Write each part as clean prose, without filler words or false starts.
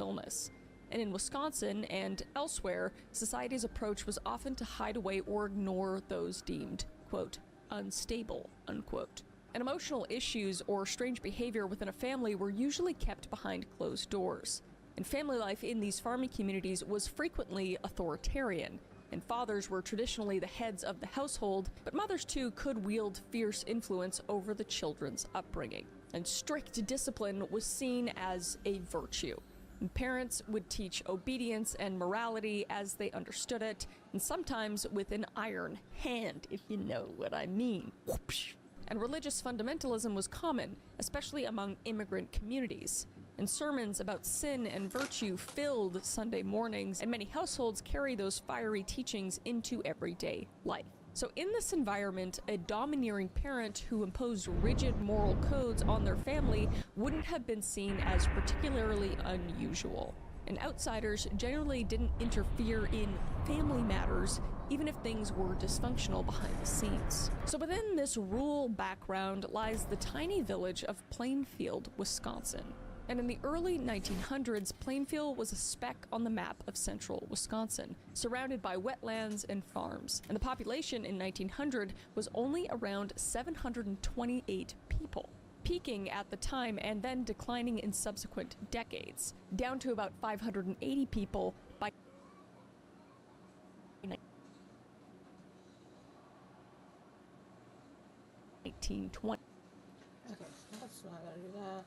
illness. And in Wisconsin and elsewhere, society's approach was often to hide away or ignore those deemed, quote, unstable, unquote. And emotional issues or strange behavior within a family were usually kept behind closed doors. And family life in these farming communities was frequently authoritarian, and fathers were traditionally the heads of the household, but mothers too could wield fierce influence over the children's upbringing. And strict discipline was seen as a virtue. And parents would teach obedience and morality as they understood it, and sometimes with an iron hand, if you know what I mean. Whoopsh. And religious fundamentalism was common, especially among immigrant communities. And sermons about sin and virtue filled Sunday mornings, and many households carry those fiery teachings into everyday life. So in this environment, a domineering parent who imposed rigid moral codes on their family wouldn't have been seen as particularly unusual. And outsiders generally didn't interfere in family matters, even if things were dysfunctional behind the scenes. So within this rural background lies the tiny village of Plainfield, Wisconsin. And in the early 1900s, Plainfield was a speck on the map of central Wisconsin, surrounded by wetlands and farms. And the population in 1900 was only around 728 people, peaking at the time and then declining in subsequent decades, down to about 580 people by 1920. Okay, that's not gonna do that.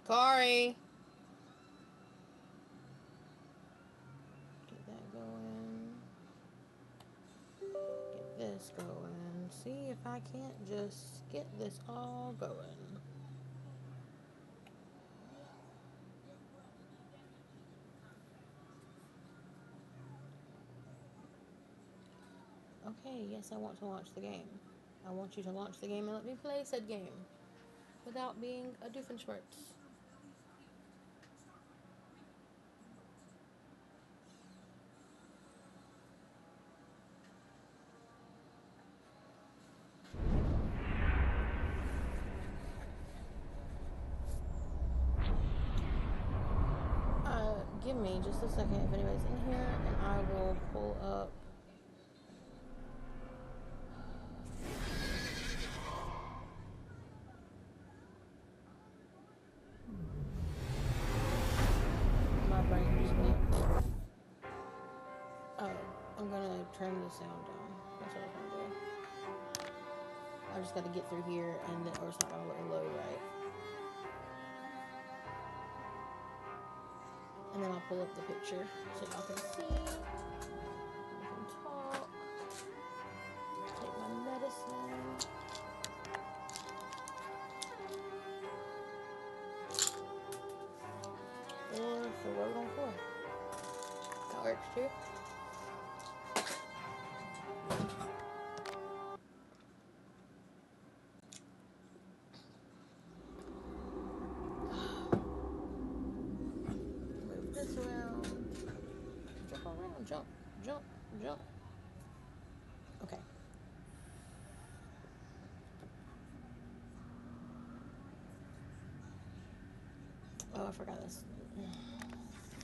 Kari! Get that going. Get this going. See if I can't just get this all going. Okay, yes, I want to launch the game. I want you to launch the game and let me play said game without being a doofenshmirtz. Give me just a second if anybody's in here, and I will pull up. My brain just went. Oh, I'm gonna turn the sound down. That's what I'm gonna do. I just gotta get through here, and then, or it's not gonna load right. And then I'll pull up the picture so y'all can see. I can talk. Take my medicine. Or throw it on the floor. That works too. Jump. Okay. Oh, I forgot this.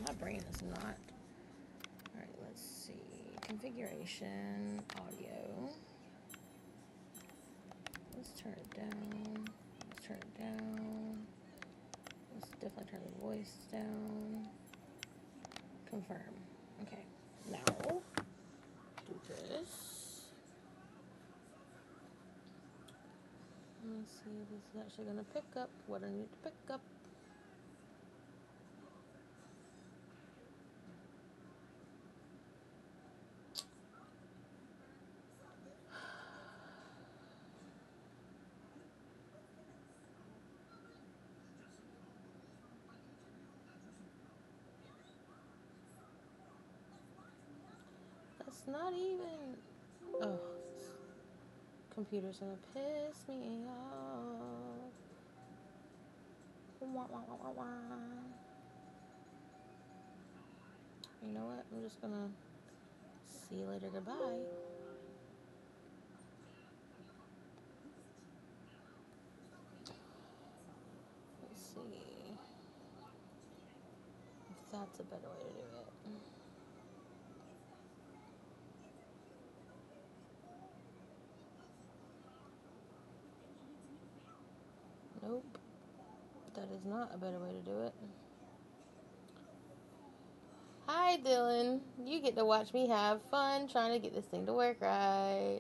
My brain is not. Alright, let's see. Configuration, audio. Let's turn it down. Let's turn it down. Let's definitely turn the voice down. Confirm. Okay. Now, do this. Let's see if this is actually going to pick up what I need to pick up. That's not even. Oh. Computer's gonna piss me off. Wah, wah, wah, wah, wah. You know what? I'm just gonna see you later. Goodbye. That's a better way to do it. Nope. That is not a better way to do it. Hi, Dylan. You get to watch me have fun trying to get this thing to work right.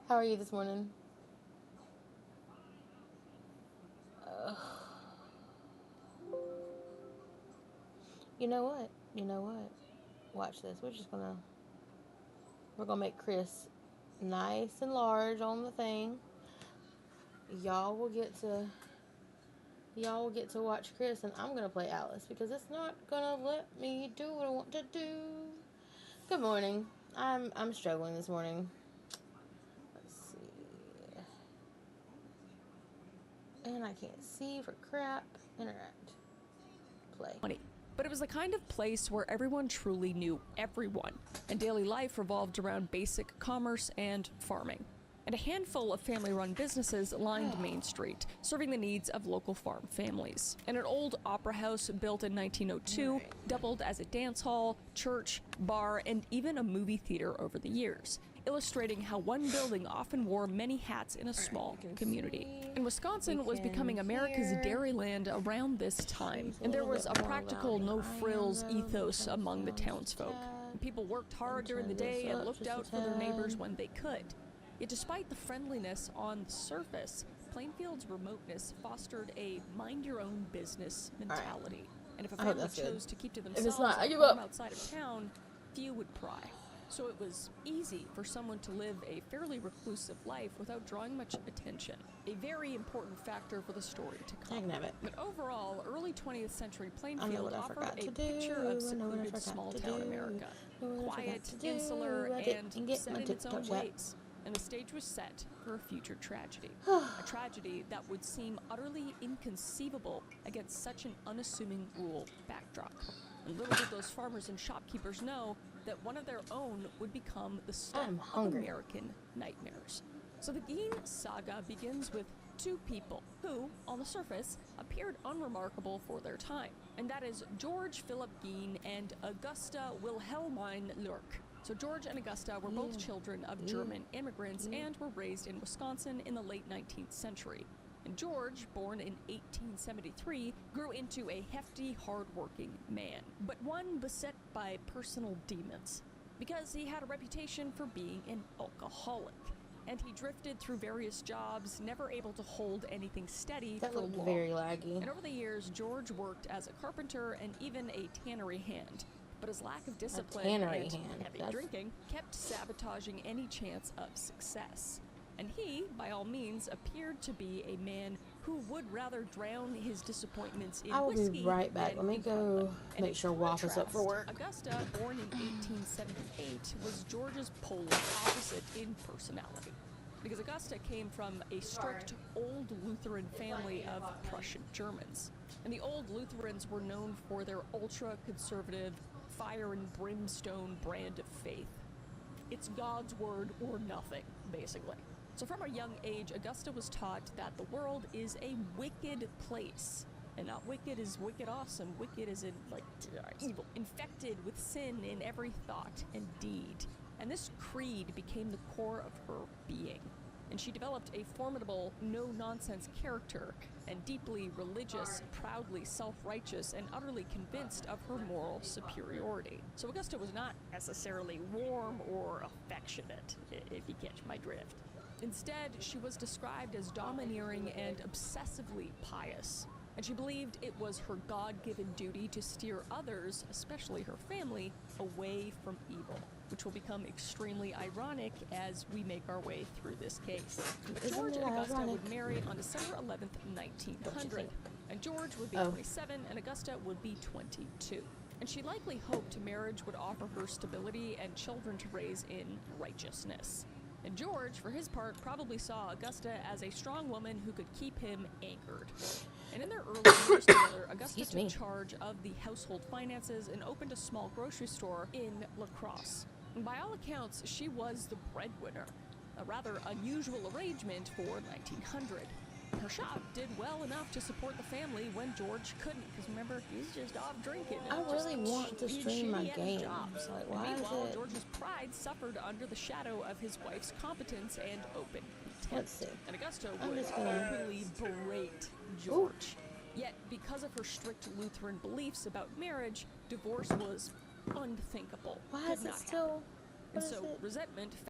How are you this morning? Ugh. You know what? You know what? Watch this. We're gonna make Chris nice and large on the thing. Y'all will get to watch Chris, and I'm gonna play Alice because it's not gonna let me do what I want to do. Good morning. I'm struggling this morning. Let's see. And I can't see for crap. Interact. Play. But it was the kind of place where everyone truly knew everyone, and daily life revolved around basic commerce and farming. And a handful of family-run businesses lined Main Street, serving the needs of local farm families. And an old opera house built in 1902 doubled as a dance hall, church, bar, and even a movie theater over the years, illustrating how one building often wore many hats in a small community. And Wisconsin was becoming America's dairyland around this time, and there was a practical no-frills ethos among the townsfolk. People worked hard during the day and looked out for their neighbors when they could. Yet despite the friendliness on the surface, Plainfield's remoteness fostered a mind-your-own-business mentality. And if a family chose to keep to themselves outside of town, few would pry. So it was easy for someone to live a fairly reclusive life without drawing much attention. A very important factor for the story to come. But overall, early 20th century Plainfield offered a picture of secluded small-town America. Quiet, insular, and set in its own ways. And the stage was set for a future tragedy. A tragedy that would seem utterly inconceivable against such an unassuming rural backdrop. And little did those farmers and shopkeepers know that one of their own would become the stuff of American nightmares. So the Gein saga begins with two people who, on the surface, appeared unremarkable for their time. And that is George Philip Gein and Augusta Wilhelmine Lurk. So George and Augusta were both children of German immigrants and were raised in Wisconsin in the late 19th century. And George, born in 1873, grew into a hefty, hard-working man, but one beset by personal demons, because he had a reputation for being an alcoholic. And he drifted through various jobs, never able to hold anything steady for long. Very laggy. And over the years, George worked as a carpenter and even a tannery hand. But his lack of discipline and heavy drinking kept sabotaging any chance of success. And he, by all means, appeared to be a man who would rather drown his disappointments in whiskey. I will be right back. Let me go make sure Waffle's up for work. Augusta, born in 1878, was George's polar opposite in personality. Because Augusta came from a strict old Lutheran family of Prussian Germans. And the old Lutherans were known for their ultra-conservative, fire and brimstone brand of faith. It's God's word or nothing, basically. So from a young age, Augusta was taught that the world is a wicked place. And not wicked as wicked awesome, wicked as in, like, evil. Infected with sin in every thought and deed. And this creed became the core of her being. And she developed a formidable, no-nonsense character, and deeply religious, proudly self-righteous, and utterly convinced of her moral superiority. So Augusta was not necessarily warm or affectionate, if you catch my drift. Instead, she was described as domineering and obsessively pious. And she believed it was her God-given duty to steer others, especially her family, away from evil, which will become extremely ironic as we make our way through this case. George and Augusta would marry on December 11th, 1900, and George would be 27 and Augusta would be 22. And she likely hoped marriage would offer her stability and children to raise in righteousness. And George, for his part, probably saw Augusta as a strong woman who could keep him anchored. And in their early years together, Augusta took charge of the household finances and opened a small grocery store in La Crosse. And by all accounts, she was the breadwinner, a rather unusual arrangement for 1900. Her shop did well enough to support the family when George couldn't, because remember, he's just off drinking. I and really just want to being stream my shitty at his games. jobs. Like, why is Meanwhile, it? George's pride suffered under the shadow of his wife's competence and open contempt. Let's see. And Augusta I'm would just gonna- openly berate George. Yet, because of her strict Lutheran beliefs about marriage, divorce was unthinkable. Why Could is not it still? happen. And What is so it? resentment